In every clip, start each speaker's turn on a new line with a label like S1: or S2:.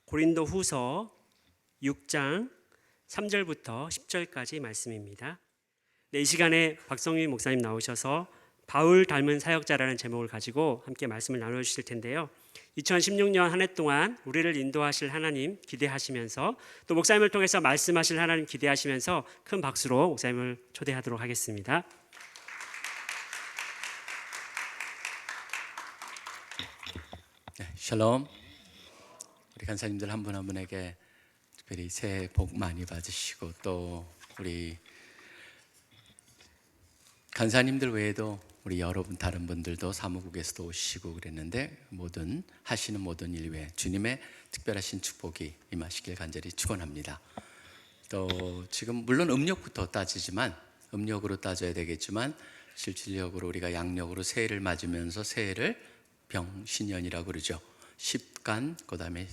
S1: 고린도후서 6장 3절부터 10절까지 말씀입니다. 이 시간에 박성윤 목사님 나오셔서 바울 닮은 사역자라는 제목을 가지고 함께 말씀을 나눠주실 텐데요. 2016년 한 해 동안 우리를 인도하실 하나님 기대하시면서 또 목사님을 통해서 말씀하실 하나님 기대하시면서 큰 박수로 목사님을 초대하도록 하겠습니다.
S2: 네, 샬롬. 우리 간사님들 한 분 한 분에게 특별히 새해 복 많이 받으시고, 또 우리 간사님들 외에도 우리 여러분 다른 분들도 사무국에서도 오시고 그랬는데, 하시는 모든 일 외에 주님의 특별하신 축복이 임하시길 간절히 축원합니다. 또 지금 물론 음력부터 따지지만, 음력으로 따져야 되겠지만 실질적으로 우리가 양력으로 새해를 맞으면서 새해를 병신년이라고 그러죠. 10간, 그 다음에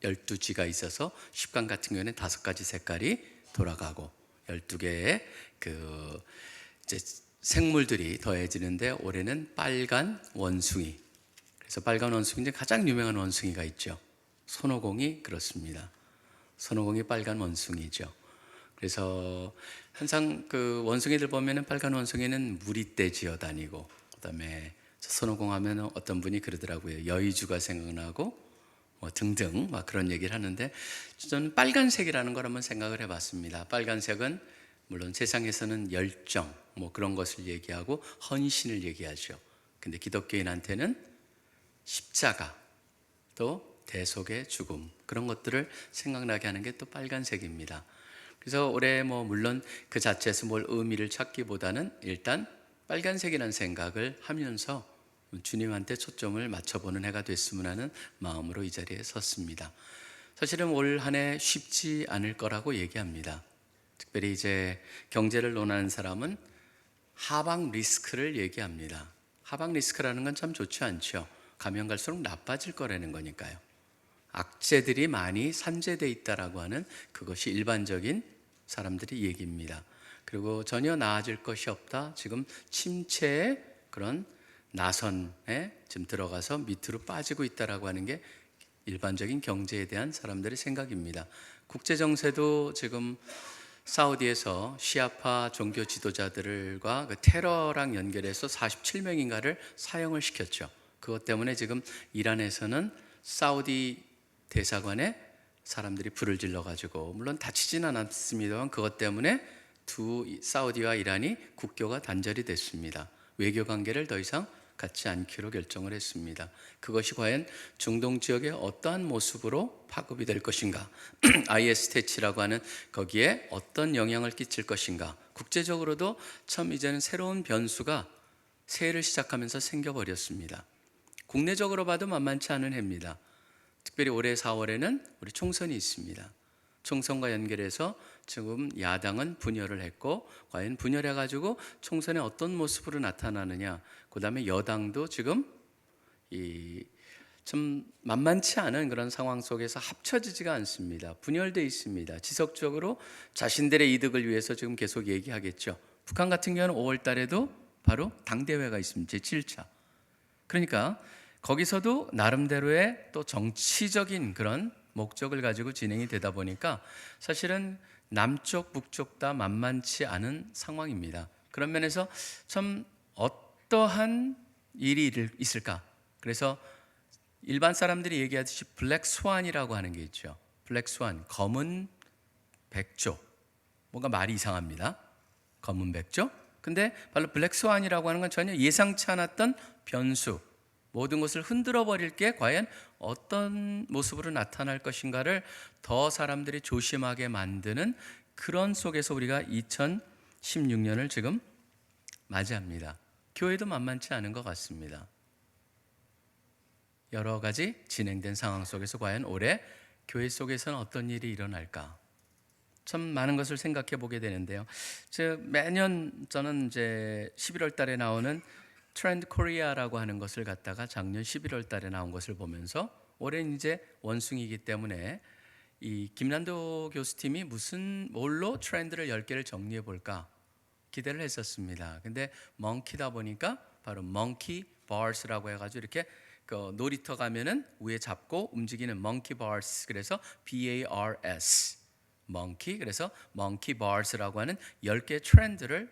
S2: 12지가 있어서 10간 같은 경우에는 5가지 색깔이 돌아가고 12개의 이제 생물들이 더해지는데, 올해는 빨간 원숭이. 그래서 빨간 원숭이 중에 가장 유명한 원숭이가 있죠. 손오공이 그렇습니다. 손오공이 빨간 원숭이죠. 그래서 항상 그 원숭이들 보면은 빨간 원숭이는 무리 떼 지어 다니고, 그다음에 손오공 하면 어떤 분이 그러더라고요. 여의주가 생각나고 뭐 등등 막 그런 얘기를 하는데, 저는 빨간색이라는 걸 한번 생각을 해봤습니다. 빨간색은 물론 세상에서는 열정 뭐 그런 것을 얘기하고 헌신을 얘기하죠. 근데 기독교인한테는 십자가, 또 대속의 죽음, 그런 것들을 생각나게 하는 게 또 빨간색입니다. 그래서 올해 뭐 물론 그 자체에서 뭘 의미를 찾기보다는 일단 빨간색이라는 생각을 하면서 주님한테 초점을 맞춰보는 해가 됐으면 하는 마음으로 이 자리에 섰습니다. 사실은 올 한 해 쉽지 않을 거라고 얘기합니다. 특별히 이제 경제를 논하는 사람은 하방 리스크를 얘기합니다. 하방 리스크라는 건 참 좋지 않죠. 가면 갈수록 나빠질 거라는 거니까요. 악재들이 많이 산재되어 있다라고 하는 그것이 일반적인 사람들의 얘기입니다. 그리고 전혀 나아질 것이 없다, 지금 침체의 그런 나선에 지금 들어가서 밑으로 빠지고 있다라고 하는 게 일반적인 경제에 대한 사람들의 생각입니다. 국제정세도 지금 사우디에서 시아파 종교 지도자들과 그 테러랑 연결해서 47명인가를 사형을 시켰죠. 그것 때문에 지금 이란에서는 사우디 대사관에 사람들이 불을 질러가지고, 물론 다치진 않았습니다만 그것 때문에 사우디와 이란이 국교가 단절이 됐습니다. 외교 관계를 더 이상 갖지 않기로 결정을 했습니다. 그것이 과연 중동 지역의 어떠한 모습으로 파급이 될 것인가, IS 퇴치라고 하는 거기에 어떤 영향을 끼칠 것인가, 국제적으로도 참 이제는 새로운 변수가 새해를 시작하면서 생겨버렸습니다. 국내적으로 봐도 만만치 않은 해입니다. 특별히 올해 4월에는 우리 총선이 있습니다. 총선과 연결해서 지금 야당은 분열을 했고, 과연 분열해가지고 총선에 어떤 모습으로 나타나느냐, 그 다음에 여당도 지금 좀 만만치 않은 그런 상황 속에서 합쳐지지가 않습니다. 분열되어 있습니다. 지속적으로 자신들의 이득을 위해서 지금 계속 얘기하겠죠. 북한 같은 경우는 5월 달에도 바로 당대회가 있습니다. 제7차. 그러니까 거기서도 나름대로의 또 정치적인 그런 목적을 가지고 진행이 되다 보니까 사실은 남쪽 북쪽 다 만만치 않은 상황입니다. 그런 면에서 참 어떠한 일이 있을까? 그래서 일반 사람들이 얘기하듯이 블랙 스완이라고 하는 게 있죠. 블랙 스완, 검은 백조. 뭔가 말이 이상합니다. 검은 백조? 근데 바로 블랙 스완이라고 하는 건 전혀 예상치 않았던 변수, 모든 것을 흔들어 버릴 게 과연 어떤 모습으로 나타날 것인가를 더 사람들이 조심하게 만드는 그런 속에서 우리가 2016년을 지금 맞이합니다. 교회도 만만치 않은 것 같습니다. 여러 가지 진행된 상황 속에서 과연 올해 교회 속에서는 어떤 일이 일어날까, 참 많은 것을 생각해 보게 되는데요. 매년 저는 이제 11월 달에 나오는 트렌드 코리아라고 하는 것을 갖다가 작년 11월 달에 나온 것을 보면서, 올해는 이제 원숭이이기 때문에 이 김난도 교수팀이 뭘로 트렌드를 10개를 정리해 볼까 기대를 했었습니다. 근데 멍키다 보니까 바로 멍키 버스라고 해가지고 이렇게 그 놀이터 가면은 위에 잡고 움직이는 monkey bars, 그래서 BARS monkey, 그래서 monkey bars라고 하는 10개 트렌드를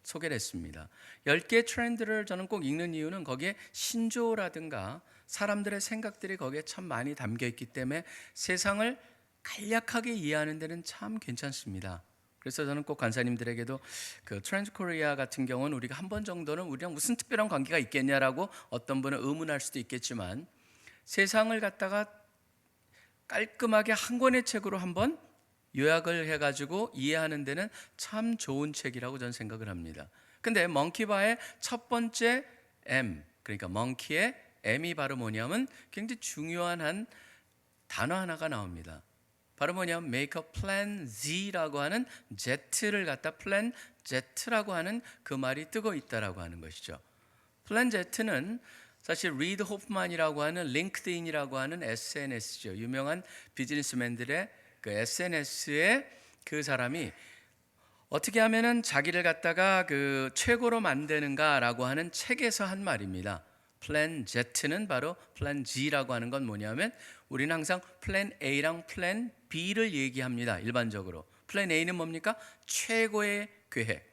S2: 소개를 했습니다. 10개 트렌드를 저는 꼭 읽는 이유는 거기에 신조어라든가 사람들의 생각들이 거기에 참 많이 담겨 있기 때문에 세상을 간략하게 이해하는 데는 참 괜찮습니다. 그래서 저는 꼭 간사님들에게도 그 트랜스 코리아 같은 경우는 우리가 한 번 정도는 우리랑 무슨 특별한 관계가 있겠냐라고 어떤 분은 의문할 수도 있겠지만, 세상을 갖다가 깔끔하게 한 권의 책으로 한번 요약을 해가지고 이해하는 데는 참 좋은 책이라고 저는 생각을 합니다. 근데 멍키바의 첫 번째 M, 그러니까 멍키의 M이 바로 뭐냐면 굉장히 중요한 한 단어 하나가 나옵니다. 바로 뭐냐면 make a plan Z라고 하는 Z를 갖다 plan Z라고 하는 그 말이 뜨고 있다라고 하는 것이죠. plan Z는 사실 리드 호프만이라고 하는 링크드인이라고 하는 SNS죠. 유명한 비즈니스맨들의 그 SNS에 그 사람이 어떻게 하면은 자기를 갖다가 그 최고로 만드는가라고 하는 책에서 한 말입니다. 플랜 Z는 바로 플랜 G라고 하는 건 뭐냐면 우리는 항상 플랜 A랑 플랜 B를 얘기합니다. 일반적으로. 플랜 A는 뭡니까? 최고의 계획.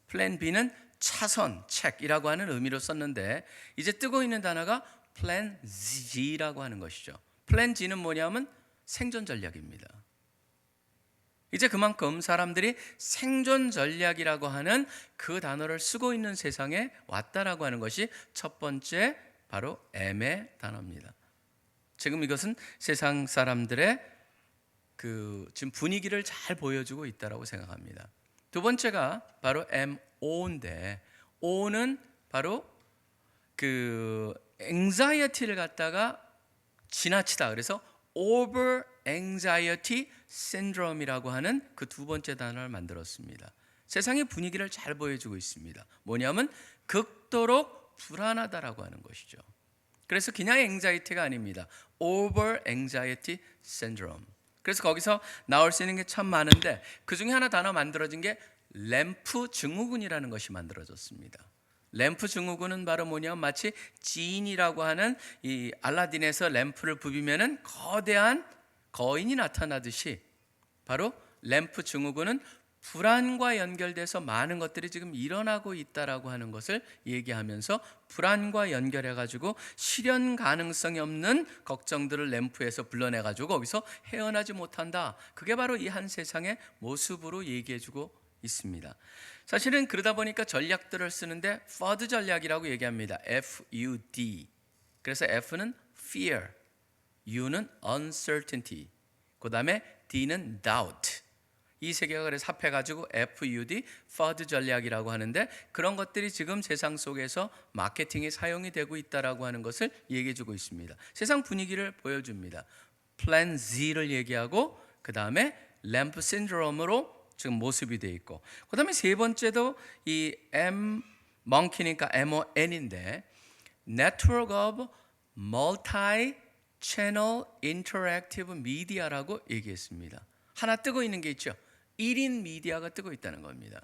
S2: 플랜 B는 차선, 책이라고 하는 의미로 썼는데 이제 뜨고 있는 단어가 플랜 G라고 하는 것이죠. 플랜 G는 뭐냐면 생존 전략입니다. 이제 그만큼 사람들이 생존 전략이라고 하는 그 단어를 쓰고 있는 세상에 왔다라고 하는 것이 첫 번째 바로 M의 단어입니다. 지금 이것은 세상 사람들의 그 지금 분위기를 잘 보여주고 있다라고 생각합니다. 두 번째가 바로 MO인데 O는 바로 그 anxiety를 갖다가 지나치다. 그래서 over anxiety syndrome이라고 하는 그 두 번째 단어를 만들었습니다. 세상의 분위기를 잘 보여주고 있습니다. 뭐냐면 극도로 불안하다라고 하는 것이죠. 그래서 그냥 anxiety가 아닙니다. over anxiety syndrome. 그래서 거기서 나올 수 있는 게 참 많은데 그 중에 하나 단어 만들어진 게 램프 증후군이라는 것이 만들어졌습니다. 램프 증후군은 바로 뭐냐면 마치 지인이라고 하는 이 알라딘에서 램프를 부비면은 거대한 거인이 나타나듯이 바로 램프 증후군은 불안과 연결돼서 많은 것들이 지금 일어나고 있다라고 하는 것을 얘기하면서 불안과 연결해 가지고 실현 가능성이 없는 걱정들을 램프에서 불러내 가지고 거기서 헤어나지 못한다. 그게 바로 이 한 세상의 모습으로 얘기해 주고 있습니다. 사실은 그러다 보니까 전략들을 쓰는데 FUD 전략이라고 얘기합니다. FUD. 그래서 F는 fear, U는 uncertainty, 그 다음에 D는 doubt. 이 세 개가 그래서 합해가지고 FUD, FUD 전략이라고 하는데 그런 것들이 지금 세상 속에서 마케팅에 사용이 되고 있다라고 하는 것을 얘기해주고 있습니다. 세상 분위기를 보여줍니다. 플랜 Z를 얘기하고 그 다음에 램프 신드롬으로 지금 모습이 되어 있고 그 다음에 세 번째도 이 M, monkey니까 MON인데 Network of Multi-Channel Interactive Media라고 얘기했습니다. 하나 뜨고 있는 게 있죠. 1인 미디어가 뜨고 있다는 겁니다.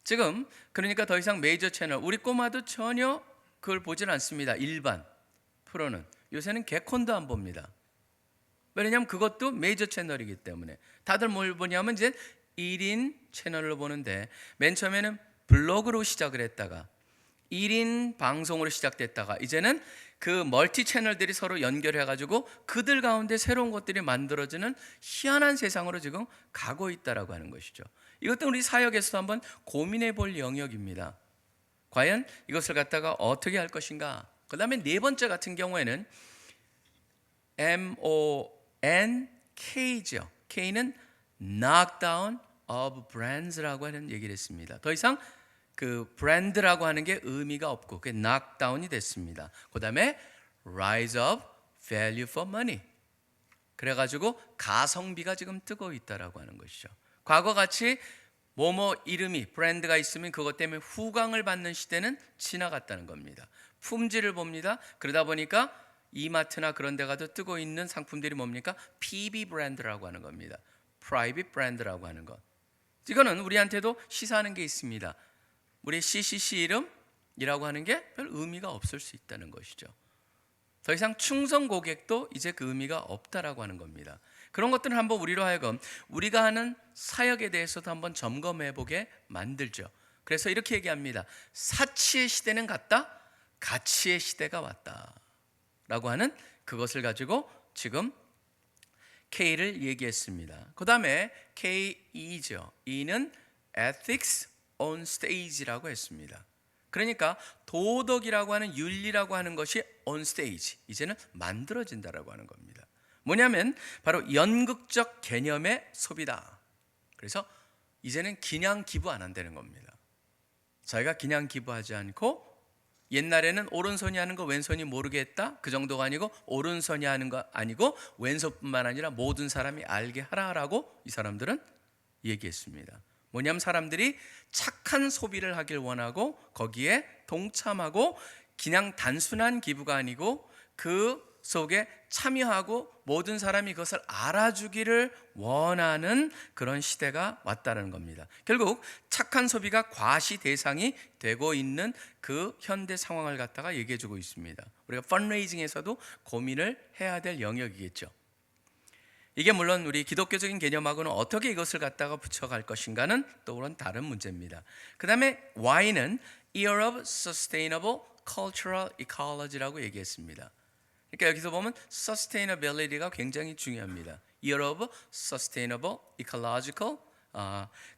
S2: 지금 그러니까 더 이상 메이저 채널 우리 꼬마도 전혀 그걸 보질 않습니다. 일반 프로는 요새는 개콘도 안 봅니다. 왜냐하면 그것도 메이저 채널이기 때문에 다들 뭘 보냐면 이제 1인 채널을 보는데 맨 처음에는 블로그로 시작을 했다가 1인 방송으로 시작됐다가 이제는 그 멀티 채널들이 서로 연결해가지고 그들 가운데 새로운 것들이 만들어지는 희한한 세상으로 지금 가고 있다라고 하는 것이죠. 이것도 우리 사역에서도 한번 고민해 볼 영역입니다. 과연 이것을 갖다가 어떻게 할 것인가. 그 다음에 네 번째 같은 경우에는 MONK죠. K는 knockdown of brands라고 하는 얘기를 했습니다. 더 이상 그 브랜드라고 하는 게 의미가 없고 그게 knockdown이 됐습니다. 그 다음에 rise of value for money. 그래가지고 가성비가 지금 뜨고 있다라고 하는 것이죠. 과거같이 뭐뭐 이름이 브랜드가 있으면 그것 때문에 후광을 받는 시대는 지나갔다는 겁니다. 품질을 봅니다. 그러다 보니까 이마트나 그런 데 가도 뜨고 있는 상품들이 뭡니까? PB 브랜드라고 하는 겁니다. 프라이빗 브랜드라고 하는 것. 이거는 우리한테도 시사하는 게 있습니다. 우리 CCC 이름 이라고 하는 게 별 의미가 없을 수 있다는 것이죠. 더 이상 충성 고객도 이제 그 의미가 없다라고 하는 겁니다. 그런 것들은 한번 우리로 하여금 우리가 하는 사역에 대해서도 한번 점검해 보게 만들죠. 그래서 이렇게 얘기합니다. 사치의 시대는 갔다, 가치의 시대가 왔다 라고 하는 그것을 가지고 지금 K를 얘기했습니다. 그 다음에 K2죠. E는 Ethics on Stage라고 했습니다. 그러니까 도덕이라고 하는 윤리라고 하는 것이 on stage, 이제는 만들어진다라고 하는 겁니다. 뭐냐면 바로 연극적 개념의 소비다. 그래서 이제는 그냥 기부 안 한다는 겁니다. 저희가 그냥 기부하지 않고 옛날에는 오른손이 하는 거 왼손이 모르게 했다, 그 정도가 아니고 오른손이 하는 거 아니고 왼손뿐만 아니라 모든 사람이 알게 하라라고 이 사람들은 얘기했습니다. 뭐냐면 사람들이 착한 소비를 하길 원하고 거기에 동참하고 그냥 단순한 기부가 아니고 그 속에 참여하고 모든 사람이 그것을 알아주기를 원하는 그런 시대가 왔다는 겁니다. 결국 착한 소비가 과시 대상이 되고 있는 그 현대 상황을 갖다가 얘기해 주고 있습니다. 우리가 펀레이징에서도 고민을 해야 될 영역이겠죠. 이게 물론 우리 기독교적인 개념하고는 어떻게 이것을 갖다가 붙여갈 것인가는 또 그런 다른 문제입니다. 그 다음에 Y는 Year of Sustainable Cultural Ecology라고 얘기했습니다. 그러니까 여기서 보면 sustainability가 굉장히 중요합니다. Year of Sustainable Ecological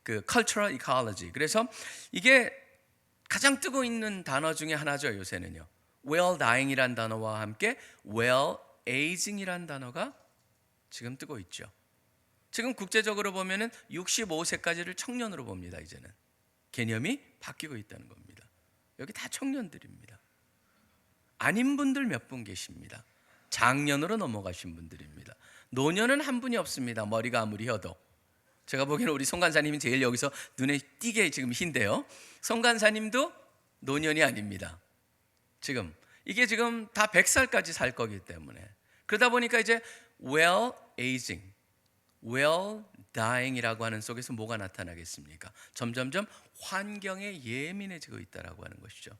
S2: 그 Cultural Ecology. 그래서 이게 가장 뜨고 있는 단어 중에 하나죠. 요새는요. Well dying이란 단어와 함께 well aging이란 단어가 지금 뜨고 있죠. 지금 국제적으로 보면은 65세까지를 청년으로 봅니다. 이제는 개념이 바뀌고 있다는 겁니다. 여기 다 청년들입니다. 아닌 분들 몇 분 계십니다. 장년으로 넘어가신 분들입니다. 노년은 한 분이 없습니다. 머리가 아무리 혀도. 제가 보기에는 우리 송 간사님이 제일 여기서 눈에 띄게 지금 흰데요. 송 간사님도 노년이 아닙니다. 지금 이게 지금 다 100살까지 살 거기 때문에 그러다 보니까 이제 well aging, well dying이라고 하는 속에서 뭐가 나타나겠습니까? 점점점 환경에 예민해지고 있다라고 하는 것이죠.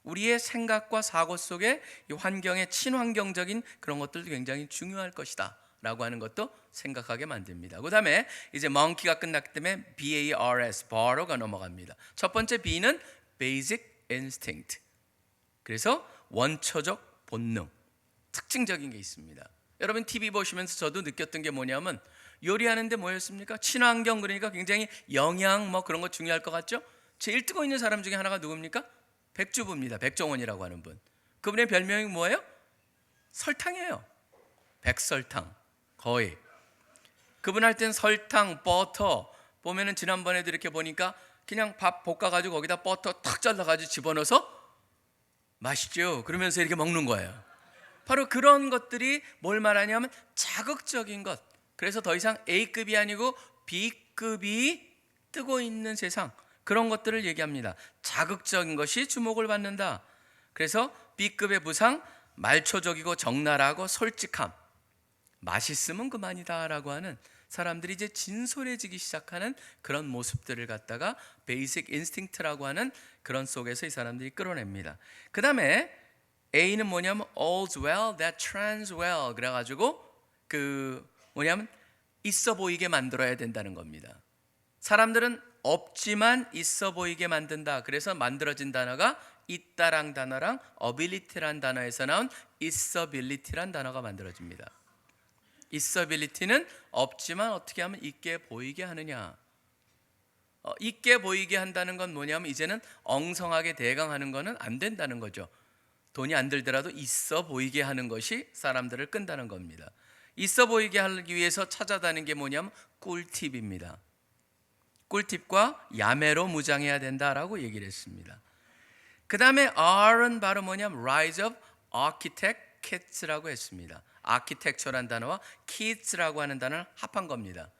S2: 우리의 생각과 사고 속에 이 환경의 친환경적인 그런 것들도 굉장히 중요할 것이다 라고 하는 것도 생각하게 만듭니다. 그 다음에 이제 monkey가 끝났기 때문에 BARS, borrow가 넘어갑니다. 첫 번째 B는 basic instinct, 그래서 원초적 본능, 특징적인 게 있습니다. 여러분 TV 보시면서 저도 느꼈던 게 뭐냐면 요리하는데 뭐였습니까? 친환경, 그러니까 굉장히 영양 뭐 그런 거 중요할 것 같죠? 제일 뜨고 있는 사람 중에 하나가 누굽니까? 백주부입니다. 백종원이라고 하는 분. 그분의 별명이 뭐예요? 설탕이에요. 백설탕. 거의. 그분 할 땐 설탕, 버터 보면은 지난번에도 이렇게 보니까 그냥 밥 볶아가지고 거기다 버터 탁 잘라가지고 집어넣어서 맛있죠? 그러면서 이렇게 먹는 거예요. 바로 그런 것들이 뭘 말하냐면 자극적인 것. 그래서 더 이상 A급이 아니고 B급이 뜨고 있는 세상, 그런 것들을 얘기합니다. 자극적인 것이 주목을 받는다. 그래서 B급의 부상, 말초적이고 적나라하고 솔직함, 맛있으면 그만이다 라고 하는 사람들이 이제 진솔해지기 시작하는 그런 모습들을 갖다가 베이직 인스팅트라고 하는 그런 속에서 이 사람들이 끌어냅니다. 그 다음에 A는 뭐냐면 all's well that trends well, 그래가지고 그 뭐냐면 있어 보이게 만들어야 된다는 겁니다. 사람들은 없지만 있어 보이게 만든다. 그래서 만들어진 단어가 있다랑 단어랑 ability란 단어에서 나온 isability란 단어가 만들어집니다. isability는 없지만 어떻게 하면 있게 보이게 하느냐. 있게 보이게 한다는 건 뭐냐면 이제는 엉성하게 대강하는 거는 안 된다는 거죠. 돈이 안 들더라도 있어 보이게 하는 것이 사람들을 끈다는 겁니다. 있어 보이게 하기 위해서 찾아다니는 게 뭐냐면 꿀팁입니다. 꿀팁과 야매로 무장해야 된다라고 얘기를 했습니다. 그 다음에 R은 바로 뭐냐면 Rise of Architect Kids라고 했습니다. Architecture란 단어와 Kids라고 하는 단어를 합한 겁니다.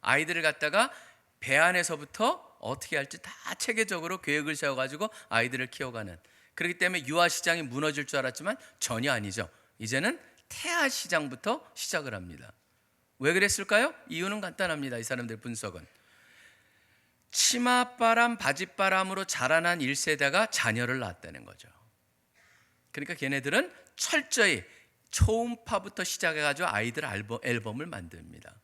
S2: 아이들을 갖다가 배 안에서부터 어떻게 할지 다 체계적으로 계획을 세워가지고 아이들을 키워가는, 그렇기 때문에 유아 시장이 무너질 줄 알았지만 전혀 아니죠. 이제는 태아 시장부터 시작을 합니다. 왜 그랬을까요? 이유는 간단합니다. 이 사람들 분석은 치맛바람, 바짓바람으로 자라난 1세대가 자녀를 낳았다는 거죠. 그러니까 걔네들은 철저히 초음파부터 시작해가지고 아이들 앨범을 만듭니다.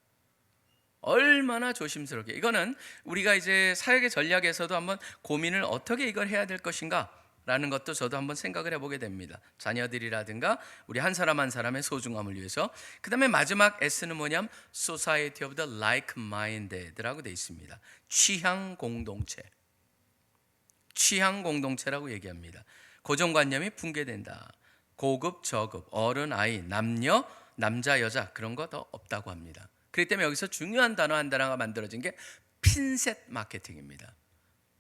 S2: 얼마나 조심스럽게. 이거는 우리가 이제 사역의 전략에서도 한번 고민을 어떻게 이걸 해야 될 것인가 라는 것도 저도 한번 생각을 해보게 됩니다. 자녀들이라든가 우리 한 사람 한 사람의 소중함을 위해서. 그 다음에 마지막 S는 뭐냐면 Society of the Like-Minded라고 되어 있습니다. 취향 공동체. 취향 공동체라고 얘기합니다. 고정관념이 붕괴된다. 고급, 저급, 어른, 아이, 남녀, 남자, 여자 그런 거 더 없다고 합니다. 그렇기 때문에 여기서 중요한 단어 한 단어가 만들어진 게 핀셋 마케팅입니다.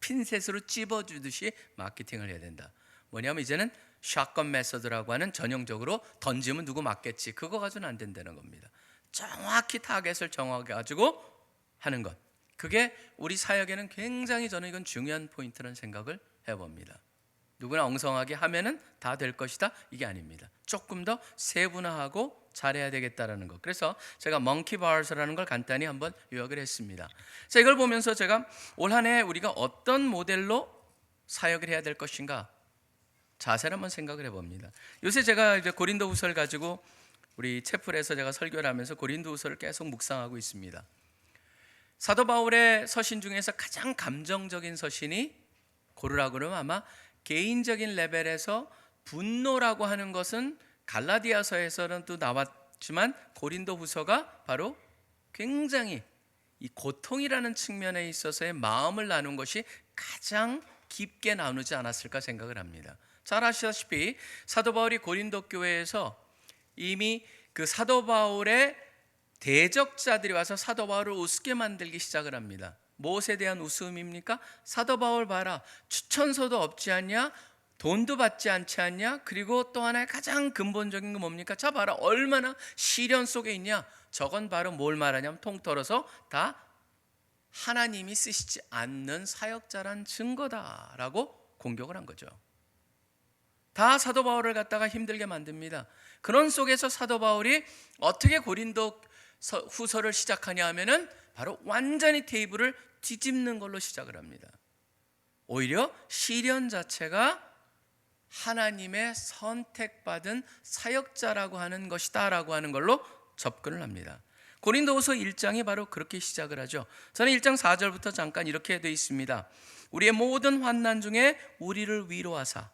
S2: 핀셋으로 찝어주듯이 마케팅을 해야 된다. 뭐냐면 이제는 샷건 메서드라고 하는 전형적으로 던지면 누구 맞겠지 그거 가지고는 안 된다는 겁니다. 정확히 타겟을 정하게 가지고 하는 것. 그게 우리 사역에는 굉장히 저는 이건 중요한 포인트라는 생각을 해봅니다. 누구나 엉성하게 하면은 다 될 것이다 이게 아닙니다. 조금 더 세분화하고 잘해야 되겠다라는 것. 그래서 제가 멍키 바울스라는 걸 간단히 한번 요약을 했습니다. 자, 이걸 보면서 제가 올 한 해 우리가 어떤 모델로 사역을 해야 될 것인가 자세를 한번 생각을 해봅니다. 요새 제가 이제 고린도후서를 가지고 우리 채플에서 제가 설교를 하면서 고린도후서를 계속 묵상하고 있습니다. 사도 바울의 서신 중에서 가장 감정적인 서신이 고르라고 그러면 아마 개인적인 레벨에서 분노라고 하는 것은 갈라디아서에서는 또 나왔지만 고린도후서가 바로 굉장히 이 고통이라는 측면에 있어서의 마음을 나눈 것이 가장 깊게 나누지 않았을까 생각을 합니다. 잘 아시다시피 사도 바울이 고린도 교회에서 이미 그 사도 바울의 대적자들이 와서 사도 바울을 우습게 만들기 시작을 합니다. 무엇에 대한 웃음입니까? 사도 바울 봐라, 추천서도 없지 않냐? 돈도 받지 않지 않냐? 그리고 또 하나의 가장 근본적인 건 뭡니까? 자 봐라, 얼마나 시련 속에 있냐? 저건 바로 뭘 말하냐면 통틀어서 다 하나님이 쓰시지 않는 사역자란 증거다라고 공격을 한 거죠. 다 사도 바울을 갖다가 힘들게 만듭니다. 그런 속에서 사도 바울이 어떻게 고린도 후서를 시작하냐 하면은 바로 완전히 테이블을 뒤집는 걸로 시작을 합니다. 오히려 시련 자체가 하나님의 선택받은 사역자라고 하는 것이다 라고 하는 걸로 접근을 합니다. 고린도후서 1장이 바로 그렇게 시작을 하죠. 저는 1장 4절부터 잠깐 이렇게 되어 있습니다. 우리의 모든 환난 중에 우리를 위로하사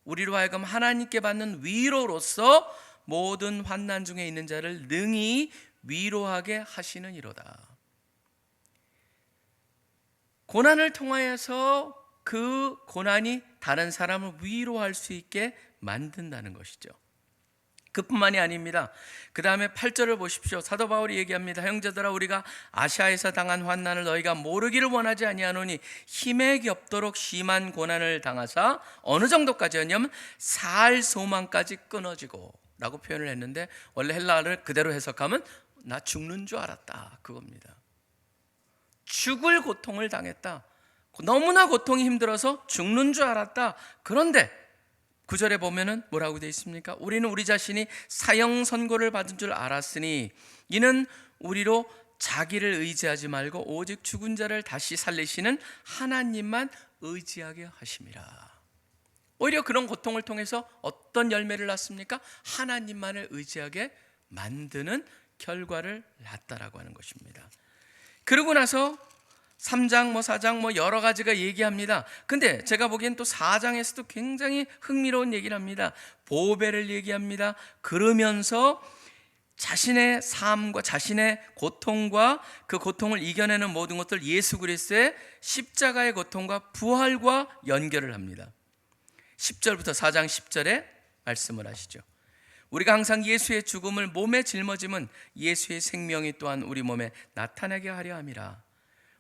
S2: 우리로 하여금 하나님께 받는 위로로서 모든 환난 중에 있는 자를 능히 위로하게 하시는 이로다. 고난을 통하여서 그 고난이 다른 사람을 위로할 수 있게 만든다는 것이죠. 그뿐만이 아닙니다. 그 다음에 8절을 보십시오. 사도 바울이 얘기합니다. 형제들아, 우리가 아시아에서 당한 환난을 너희가 모르기를 원하지 아니하노니 힘에 겹도록 심한 고난을 당하사 어느 정도까지였냐면 살 소망까지 끊어지고 라고 표현을 했는데 원래 헬라어를 그대로 해석하면 나 죽는 줄 알았다 그겁니다. 죽을 고통을 당했다. 너무나 고통이 힘들어서 죽는 줄 알았다. 그런데 9절에 보면은 뭐라고 되어 있습니까? 우리는 우리 자신이 사형 선고를 받은 줄 알았으니 이는 우리로 자기를 의지하지 말고 오직 죽은 자를 다시 살리시는 하나님만 의지하게 하심이라. 오히려 그런 고통을 통해서 어떤 열매를 낳습니까? 하나님만을 의지하게 만드는 결과를 낳았다라고 하는 것입니다. 그러고 나서 3장 4장 여러 가지가 얘기합니다. 근데 제가 보기엔 또 4장에서도 굉장히 흥미로운 얘기를 합니다. 보배를 얘기합니다. 그러면서 자신의 삶과 자신의 고통과 그 고통을 이겨내는 모든 것들 예수 그리스도의 십자가의 고통과 부활과 연결을 합니다. 10절부터 4장 10절에 말씀을 하시죠. 우리가 항상 예수의 죽음을 몸에 짊어짐은 예수의 생명이 또한 우리 몸에 나타나게 하려 함이라.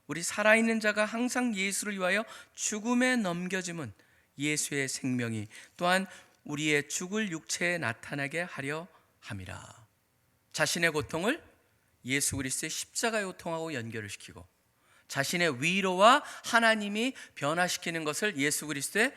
S2: 우리 살아있는 자가 항상 예수를 위하여 죽음에 넘겨짐은 예수의 생명이 또한 우리의 죽을 육체에 나타나게 하려 함이라. 자신의 고통을 예수 그리스도의 십자가의 고통하고 연결을 시키고 자신의 위로와 하나님이 변화시키는 것을 예수 그리스도의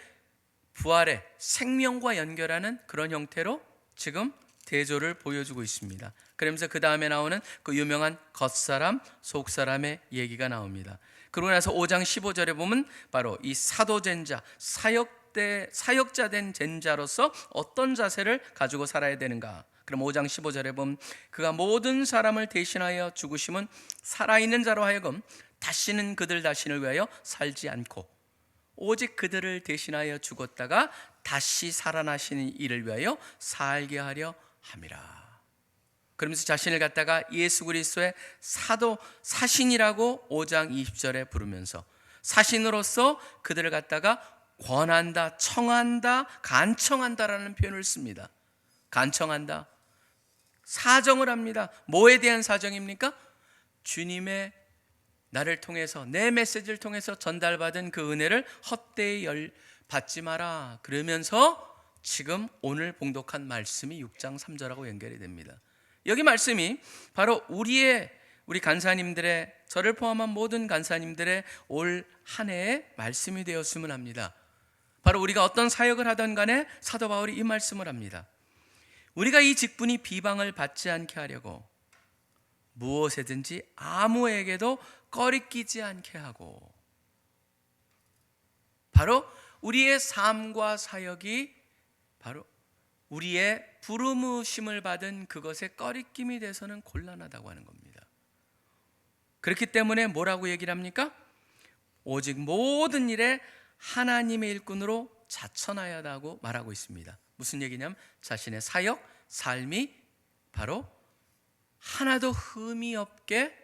S2: 부활의 생명과 연결하는 그런 형태로 지금 대조를 보여주고 있습니다. 그러면서 그 다음에 나오는 그 유명한 겉사람, 속사람의 얘기가 나옵니다. 그러고 나서 5장 15절에 보면 바로 이 사도된 자, 사역자 된 젠자로서 어떤 자세를 가지고 살아야 되는가. 그럼 5장 15절에 보면 그가 모든 사람을 대신하여 죽으심은 살아있는 자로 하여금 다시는 그들 자신을 위하여 살지 않고 오직 그들을 대신하여 죽었다가 다시 살아나시는 이를 위하여 살게 하려 함이라. 그러면서 자신을 갖다가 예수 그리스도의 사신이라고 5장 20절에 부르면서 사신으로서 그들을 갖다가 권한다, 청한다, 간청한다라는 표현을 씁니다. 간청한다, 사정을 합니다. 뭐에 대한 사정입니까? 주님의 나를 통해서, 내 메시지를 통해서 전달받은 그 은혜를 헛되이 받지 마라. 그러면서 지금 오늘 봉독한 말씀이 6장 3절하고 연결이 됩니다. 여기 말씀이 바로 우리 간사님들의, 저를 포함한 모든 간사님들의 올 한 해의 말씀이 되었으면 합니다. 바로 우리가 어떤 사역을 하던 간에 사도 바울이 이 말씀을 합니다. 우리가 이 직분이 비방을 받지 않게 하려고 무엇에든지 아무에게도 꺼리끼지 않게 하고, 바로 우리의 삶과 사역이 바로 우리의 부르심을 받은 그것에 꺼리낌이 돼서는 곤란하다고 하는 겁니다. 그렇기 때문에 뭐라고 얘기를 합니까? 오직 모든 일에 하나님의 일꾼으로 자천하여다고 말하고 있습니다. 무슨 얘기냐면 자신의 사역, 삶이 바로 하나도 흠이 없게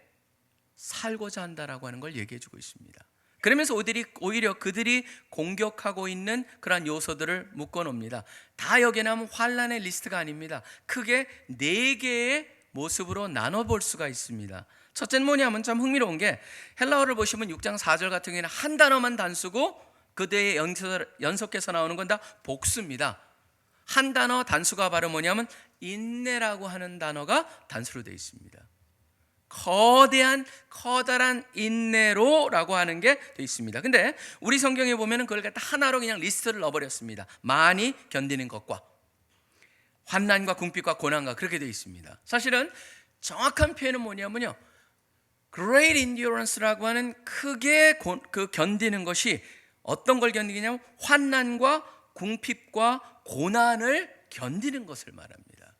S2: 살고자 한다라고 하는 걸 얘기해 주고 있습니다. 그러면서 오히려 그들이 공격하고 있는 그러한 요소들을 묶어놓습니다. 다 여기에 나오면 환란의 리스트가 아닙니다. 크게 4개의 모습으로 나눠볼 수가 있습니다. 첫째는 뭐냐면 참 흥미로운 게 헬라어를 보시면 6장 4절 같은 경우에는 한 단어만 단수고 그 뒤에 연속해서 나오는 건 다 복수입니다. 한 단어 단수가 바로 뭐냐면 인내라고 하는 단어가 단수로 되어 있습니다. 커다란 인내로라고 하는 게 되어 있습니다. 근데 우리 성경에 보면 그걸 갖다 하나로 그냥 리스트를 넣어버렸습니다. 많이 견디는 것과 환난과 궁핍과 고난과 그렇게 되어 있습니다. 사실은 정확한 표현은 뭐냐면요, Great Endurance라고 하는 크게 그 견디는 것이 어떤 걸 견디냐면 환난과 궁핍과 고난을 견디는 것을 말합니다.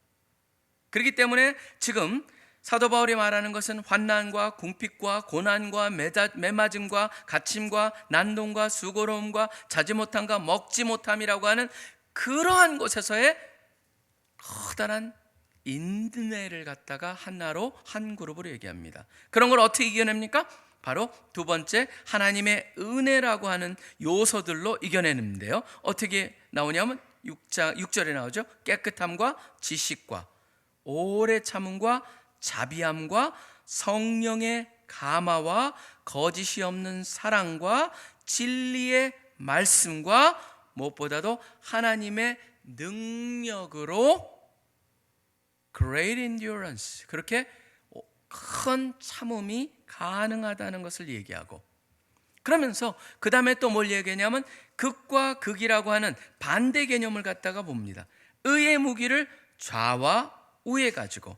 S2: 그렇기 때문에 지금 사도 바울이 말하는 것은 환난과 궁핍과 고난과 매맞음과 갇힘과 난동과 수고로움과 자지 못함과 먹지 못함이라고 하는 그러한 곳에서의 커다란 인내를 갖다가 하나로 한 그룹으로 얘기합니다. 그런 걸 어떻게 이겨냅니까? 바로 두 번째 하나님의 은혜라고 하는 요소들로 이겨내는데요. 어떻게 나오냐면 6절에 나오죠. 깨끗함과 지식과 오래 참음과 자비함과 성령의 감화와 거짓이 없는 사랑과 진리의 말씀과 무엇보다도 하나님의 능력으로 Great Endurance, 그렇게 큰 참음이 가능하다는 것을 얘기하고, 그러면서 그 다음에 또 뭘 얘기하냐면 극과 극이라고 하는 반대 개념을 갖다가 봅니다. 의의 무기를 좌와 우에 가지고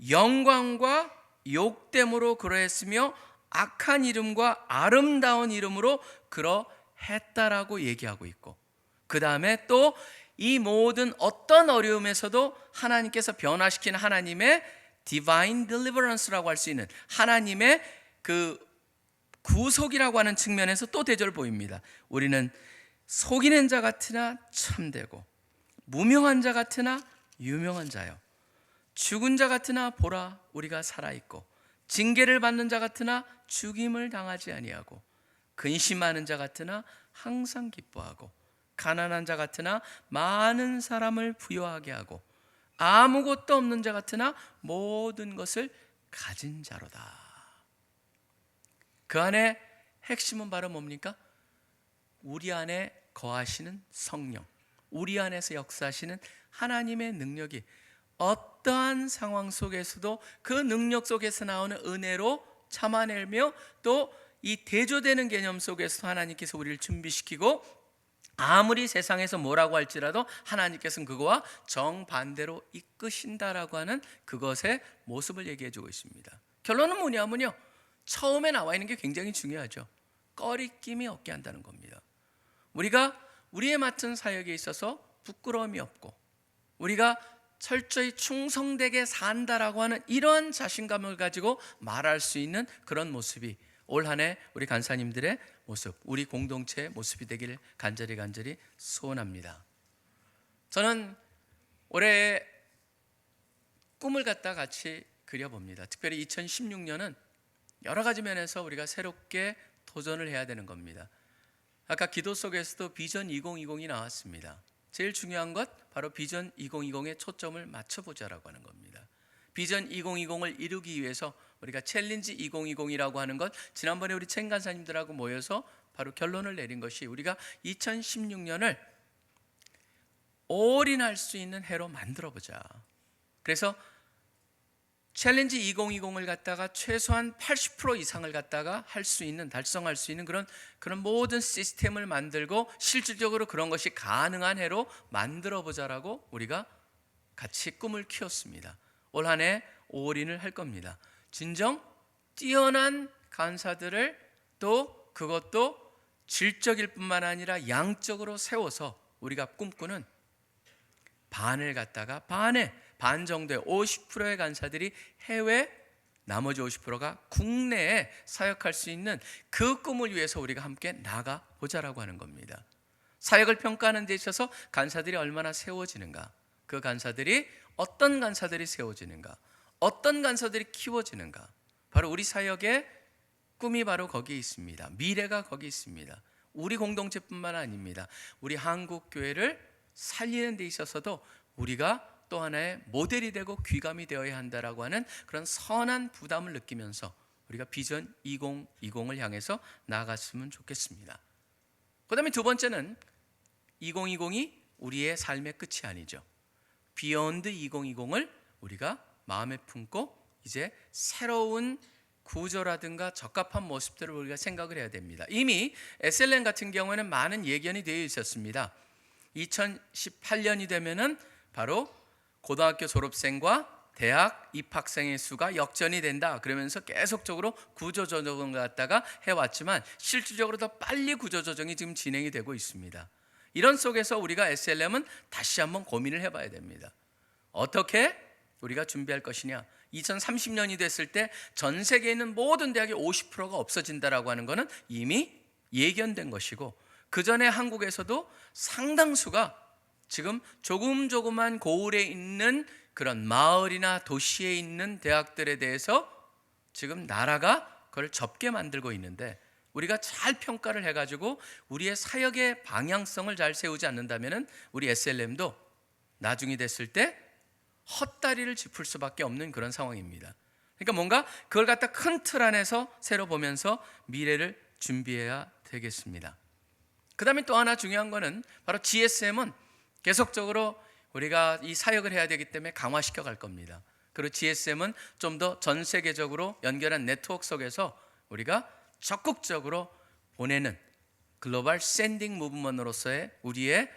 S2: 영광과 욕됨으로 그러했으며 악한 이름과 아름다운 이름으로 그러했다라고 얘기하고 있고, 그 다음에 또 이 모든 어떤 어려움에서도 하나님께서 변화시킨 하나님의 Divine Deliverance라고 할 수 있는 하나님의 그 구속이라고 하는 측면에서 또 대조를 보입니다. 우리는 속이는 자 같으나 참되고 무명한 자 같으나 유명한 자요, 죽은 자 같으나 보라 우리가 살아있고, 징계를 받는 자 같으나 죽임을 당하지 아니하고, 근심하는 자 같으나 항상 기뻐하고, 가난한 자 같으나 많은 사람을 부유하게 하고, 아무것도 없는 자 같으나 모든 것을 가진 자로다. 그 안에 핵심은 바로 뭡니까? 우리 안에 거하시는 성령, 우리 안에서 역사하시는 하나님의 능력이 어떠한 상황 속에서도 그 능력 속에서 나오는 은혜로 참아내며, 또 이 대조되는 개념 속에서 하나님께서 우리를 준비시키고, 아무리 세상에서 뭐라고 할지라도 하나님께서는 그거와 정반대로 이끄신다라고 하는 그것의 모습을 얘기해 주고 있습니다. 결론은 뭐냐면요, 처음에 나와 있는 게 굉장히 중요하죠. 꺼리낌이 없게 한다는 겁니다. 우리가 우리의 맡은 사역에 있어서 부끄러움이 없고 우리가 철저히 충성되게 산다라고 하는 이러한 자신감을 가지고 말할 수 있는 그런 모습이 올 한 해 우리 간사님들의 모습, 우리 공동체의 모습이 되기를 간절히 소원합니다. 저는 올해 꿈을 갖다 같이 그려봅니다. 특별히 2016년은 여러 가지 면에서 우리가 새롭게 도전을 해야 되는 겁니다. 아까 기도 속에서도 비전 2020이 나왔습니다. 제일 중요한 것 바로 비전 2020에 초점을 맞춰보자라고 하는 겁니다. 비전 2020을 이루기 위해서 우리가 챌린지 2020이라고 하는 것, 지난번에 우리 첸 간사님들하고 모여서 바로 결론을 내린 것이 우리가 2016년을 올인할 수 있는 해로 만들어보자. 그래서 챌린지 2020을 갖다가 최소한 80% 이상을 갖다가 할 수 있는, 달성할 수 있는 그런 모든 시스템을 만들고 실질적으로 그런 것이 가능한 해로 만들어보자라고 우리가 같이 꿈을 키웠습니다. 올 한 해 올인을 할 겁니다. 진정 뛰어난 간사들을 또 그것도 질적일 뿐만 아니라 양적으로 세워서 우리가 꿈꾸는 반을 갖다가 반 정도의 50%의 간사들이 해외, 나머지 50%가 국내에 사역할 수 있는 그 꿈을 위해서 우리가 함께 나가보자라고 하는 겁니다. 사역을 평가하는 데 있어서 간사들이 얼마나 세워지는가, 그 간사들이 어떤 간사들이 세워지는가, 어떤 간사들이 키워지는가, 바로 우리 사역의 꿈이 바로 거기에 있습니다. 미래가 거기 있습니다. 우리 공동체뿐만 아닙니다. 우리 한국 교회를 살리는 데 있어서도 우리가 또 하나의 모델이 되고 귀감이 되어야 한다라고 하는 그런 선한 부담을 느끼면서 우리가 비전 2020을 향해서 나아갔으면 좋겠습니다. 그 다음에 두 번째는 2020이 우리의 삶의 끝이 아니죠. 비욘드 2020을 우리가 마음에 품고 이제 새로운 구조라든가 적합한 모습들을 우리가 생각을 해야 됩니다. 이미 SLM 같은 경우에는 많은 예견이 되어 있었습니다. 2018년이 되면은 바로 고등학교 졸업생과 대학 입학생의 수가 역전이 된다. 그러면서 계속적으로 구조조정을 갖다가 해왔지만 실질적으로 더 빨리 구조조정이 지금 진행이 되고 있습니다. 이런 속에서 우리가 SLM은 다시 한번 고민을 해봐야 됩니다. 어떻게 우리가 준비할 것이냐. 2030년이 됐을 때 전 세계에 있는 모든 대학의 50%가 없어진다라고 하는 것은 이미 예견된 것이고, 그 전에 한국에서도 상당수가 지금 조금만 고을에 있는 그런 마을이나 도시에 있는 대학들에 대해서 지금 나라가 그걸 접게 만들고 있는데, 우리가 잘 평가를 해가지고 우리의 사역의 방향성을 잘 세우지 않는다면 우리 SLM도 나중이 됐을 때 헛다리를 짚을 수밖에 없는 그런 상황입니다. 그러니까 뭔가 그걸 갖다 큰 틀 안에서 새로 보면서 미래를 준비해야 되겠습니다. 그 다음에 또 하나 중요한 거는 바로 GSM은 계속적으로 우리가 이 사역을 해야 되기 때문에 강화시켜 갈 겁니다. 그리고 GSM은 좀 더 전 세계적으로 연결한 네트워크 속에서 우리가 적극적으로 보내는 글로벌 샌딩 무브먼트로서의 우리의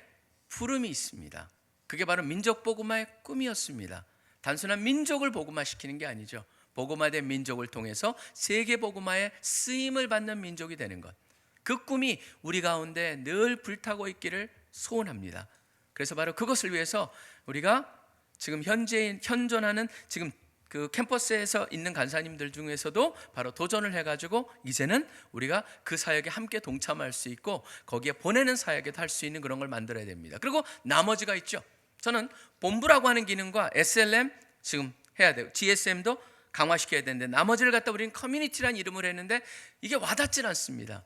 S2: 푸름이 있습니다. 그게 바로 민족 복음화의 꿈이었습니다. 단순한 민족을 복음화시키는 게 아니죠. 복음화된 민족을 통해서 세계 복음화의 쓰임을 받는 민족이 되는 것, 그 꿈이 우리 가운데 늘 불타고 있기를 소원합니다. 그래서 바로 그것을 위해서 우리가 지금 현존하는 지금 그 캠퍼스에서 있는 간사님들 중에서도 바로 도전을 해가지고 이제는 우리가 그 사역에 함께 동참할 수 있고 거기에 보내는 사역에도 할 수 있는 그런 걸 만들어야 됩니다. 그리고 나머지가 있죠. 저는 본부라고 하는 기능과 SLM 지금 해야 돼요. GSM도 강화시켜야 되는데 나머지를 갖다 우리는 커뮤니티라는 이름을 했는데 이게 와닿질 않습니다.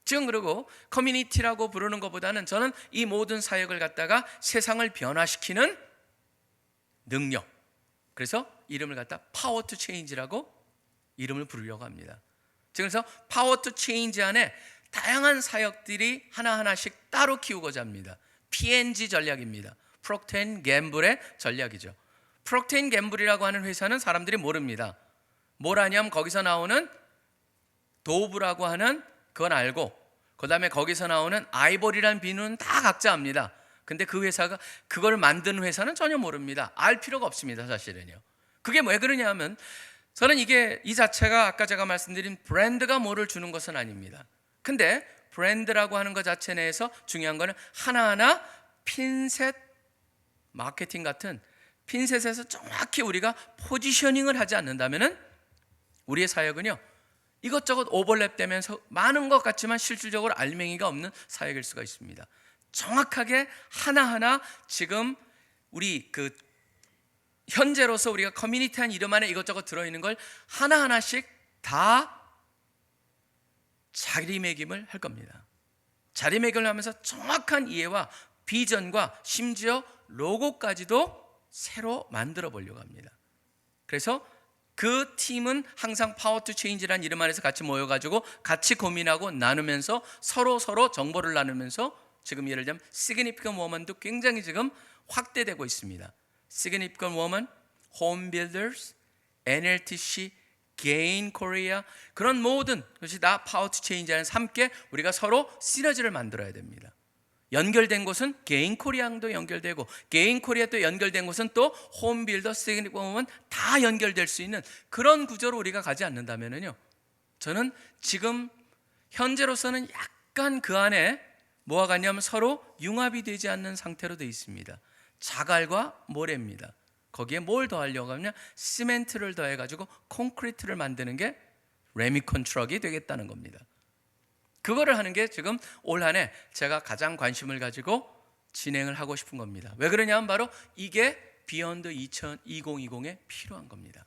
S2: 지금 그리고 커뮤니티라고 부르는 것보다는 저는 이 모든 사역을 갖다가 세상을 변화시키는 능력, 그래서 이름을 갖다 파워 투 체인지라고 이름을 부르려고 합니다. 그래서 파워 투 체인지 안에 다양한 사역들이 하나하나씩 따로 키우고자 합니다. P&G 전략입니다. 프록터 앤 갬블의 전략이죠. 프록터 앤 갬블이라고 하는 회사는 사람들이 모릅니다. 뭘 아냐면 거기서 나오는 도브라고 하는 그건 알고, 그 다음에 거기서 나오는 아이보리라는 비누는 다 각자 압니다. 근데 그 회사가 그걸 만든 회사는 전혀 모릅니다. 알 필요가 없습니다. 사실은요. 그게 왜 그러냐 하면 저는 이 자체가 아까 제가 말씀드린 브랜드가 뭐를 주는 것은 아닙니다. 근데 브랜드라고 하는 것 자체 내에서 중요한 거는 하나하나 핀셋 마케팅 같은 핀셋에서 정확히 우리가 포지셔닝을 하지 않는다면은 우리의 사역은요, 이것저것 오버랩되면서 많은 것 같지만 실질적으로 알맹이가 없는 사역일 수가 있습니다. 정확하게 하나하나 지금 우리 현재로서 우리가 커뮤니티한 이름 안에 이것저것 들어있는 걸 하나하나씩 다 자리매김을 할 겁니다. 자리매김을 하면서 정확한 이해와 비전과 심지어 로고까지도 새로 만들어 보려고 합니다. 그래서 그 팀은 항상 파워 투 체인지라는 이름 안에서 같이 모여가지고 같이 고민하고 나누면서 서로 정보를 나누면서 지금 예를 들면 Significant Woman도 굉장히 지금 확대되고 있습니다. Significant Woman, Home Builders, NLTC, Gain Korea, 그런 모든 것이 다 파워 투 체인지라는 함께 우리가 서로 시너지를 만들어야 됩니다. 연결된 곳은 게인 코리아도 연결되고 게인 코리아 또 연결된 곳은 또 홈빌더, 시그니픽 보면 다 연결될 수 있는 그런 구조로 우리가 가지 않는다면요, 저는 지금 현재로서는 약간 그 안에 뭐가 같냐면 서로 융합이 되지 않는 상태로 되어 있습니다. 자갈과 모래입니다. 거기에 뭘 더하려고 하면 시멘트를 더해가지고 콘크리트를 만드는 게 레미콘 트럭이 되겠다는 겁니다. 그거를 하는 게 지금 올 한 해 제가 가장 관심을 가지고 진행을 하고 싶은 겁니다. 왜 그러냐면 바로 이게 비욘드 2020에 필요한 겁니다.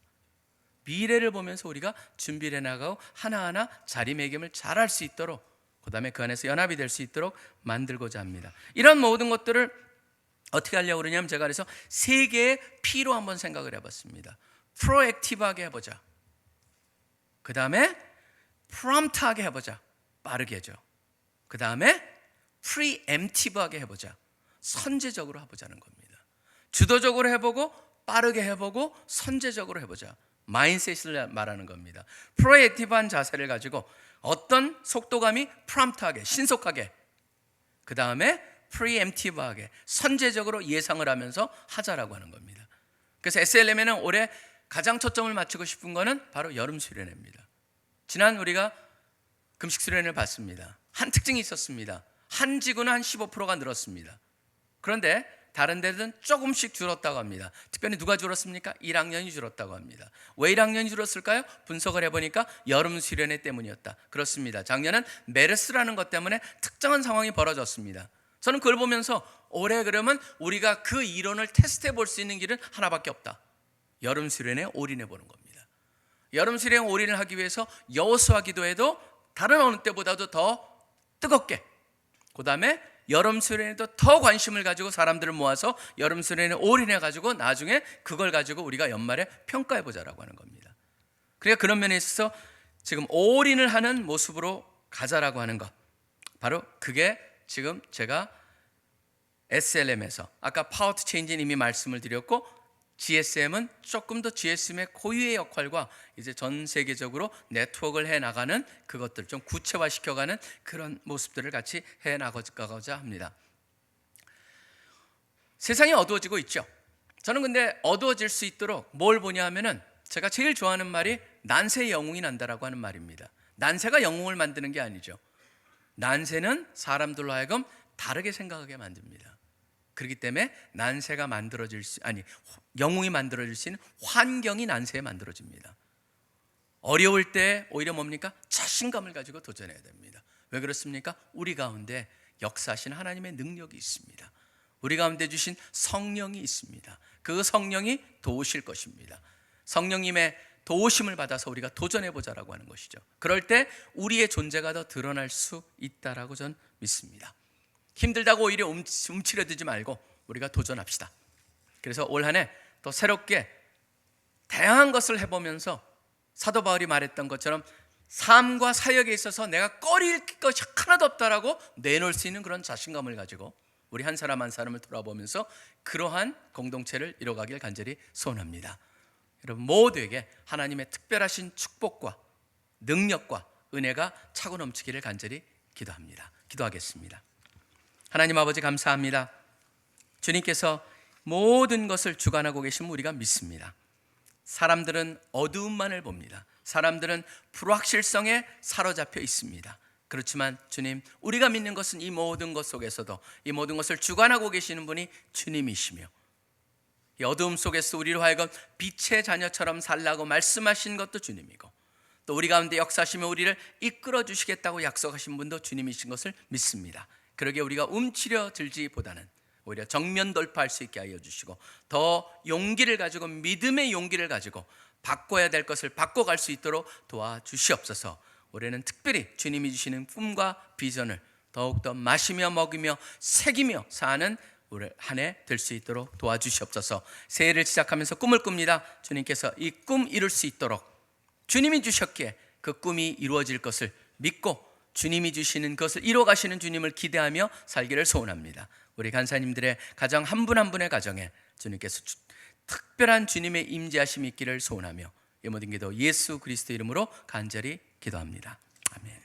S2: 미래를 보면서 우리가 준비를 해나가고 하나하나 자리매김을 잘할 수 있도록, 그 다음에 그 안에서 연합이 될 수 있도록 만들고자 합니다. 이런 모든 것들을 어떻게 하려고 그러냐면 제가 그래서 세 개의 P로 한번 생각을 해봤습니다. 프로액티브하게 해보자. 그 다음에 프롬프트하게 해보자. 빠르게 해줘. 그 다음에 프리엠티브하게 해보자. 선제적으로 해보자는 겁니다. 주도적으로 해보고 빠르게 해보고 선제적으로 해보자. 마인셋을 말하는 겁니다. 프로액티브한 자세를 가지고 어떤 속도감이 프롬프트하게 신속하게, 그 다음에 프리엠티브하게 선제적으로 예상을 하면서 하자라고 하는 겁니다. 그래서 SLM에는 올해 가장 초점을 맞추고 싶은 거는 바로 여름 수련회입니다. 지난 우리가 금식 수련회를 봤습니다. 한 특징이 있었습니다. 한 지구는 한 15%가 늘었습니다. 그런데 다른 데는 조금씩 줄었다고 합니다. 특별히 누가 줄었습니까? 1학년이 줄었다고 합니다. 왜 1학년이 줄었을까요? 분석을 해보니까 여름 수련회 때문이었다. 그렇습니다. 작년은 메르스라는 것 때문에 특정한 상황이 벌어졌습니다. 저는 그걸 보면서 올해 그러면 우리가 그 이론을 테스트해 볼 수 있는 길은 하나밖에 없다. 여름 수련회에 올인해 보는 겁니다. 여름 수련회에 올인을 하기 위해서 여호수아 기도회도 다른 어느 때보다도 더 뜨겁게, 그 다음에 여름 수련회도 더 관심을 가지고 사람들을 모아서 여름 수련회에 올인해 가지고 나중에 그걸 가지고 우리가 연말에 평가해 보자라고 하는 겁니다. 그러니까 그런 면에 있어서 지금 올인을 하는 모습으로 가자라고 하는 것, 바로 그게 지금 제가 SLM에서 아까 파워 투 체인지는 이미 말씀을 드렸고, GSM은 조금 더 GSM의 고유의 역할과 이제 전 세계적으로 네트워크를 해 나가는 그것들 좀 구체화시켜가는 그런 모습들을 같이 해 나가고자 합니다. 세상이 어두워지고 있죠. 저는 근데 어두워질 수 있도록 뭘 보냐 하면은 제가 제일 좋아하는 말이 난세의 영웅이 난다라고 하는 말입니다. 난세가 영웅을 만드는 게 아니죠. 난세는 사람들로 하여금 다르게 생각하게 만듭니다. 그렇기 때문에 난세가 영웅이 만들어질 수 있는 환경이 난세에 만들어집니다. 어려울 때 오히려 뭡니까? 자신감을 가지고 도전해야 됩니다. 왜 그렇습니까? 우리 가운데 역사하신 하나님의 능력이 있습니다. 우리 가운데 주신 성령이 있습니다. 그 성령이 도우실 것입니다. 성령님의 도우심을 받아서 우리가 도전해보자라고 하는 것이죠. 그럴 때 우리의 존재가 더 드러날 수 있다라고 저는 믿습니다. 힘들다고 오히려 움츠려들지 말고 우리가 도전합시다. 그래서 올 한 해 또 새롭게 다양한 것을 해보면서 사도 바울이 말했던 것처럼 삶과 사역에 있어서 내가 꺼릴 것이 하나도 없다라고 내놓을 수 있는 그런 자신감을 가지고 우리 한 사람 한 사람을 돌아보면서 그러한 공동체를 이뤄가길 간절히 소원합니다. 여러분 모두에게 하나님의 특별하신 축복과 능력과 은혜가 차고 넘치기를 간절히 기도합니다. 기도하겠습니다. 하나님 아버지 감사합니다. 주님께서 모든 것을 주관하고 계심을 우리가 믿습니다. 사람들은 어두움만을 봅니다. 사람들은 불확실성에 사로잡혀 있습니다. 그렇지만 주님, 우리가 믿는 것은 이 모든 것 속에서도 이 모든 것을 주관하고 계시는 분이 주님이시며, 이 어두움 속에서 우리로 하여금 빛의 자녀처럼 살라고 말씀하신 것도 주님이고, 또 우리 가운데 역사하시며 우리를 이끌어 주시겠다고 약속하신 분도 주님이신 것을 믿습니다. 그러기에 우리가 움츠려 들지보다는 오히려 정면 돌파할 수 있게 하여 주시고, 더 용기를 가지고, 믿음의 용기를 가지고 바꿔야 될 것을 바꿔갈 수 있도록 도와주시옵소서. 올해는 특별히 주님이 주시는 꿈과 비전을 더욱더 마시며 먹으며 새기며 사는 올해 한 해 될 수 있도록 도와주시옵소서. 새해를 시작하면서 꿈을 꿉니다. 주님께서 이 꿈 이룰 수 있도록 주님이 주셨기에 그 꿈이 이루어질 것을 믿고 주님이 주시는 것을 이뤄가시는 주님을 기대하며 살기를 소원합니다. 우리 간사님들의 가정 한 분 한 분의 가정에 주님께서 특별한 주님의 임재하심이 있기를 소원하며 이 모든 기도 예수 그리스도 이름으로 간절히 기도합니다. 아멘.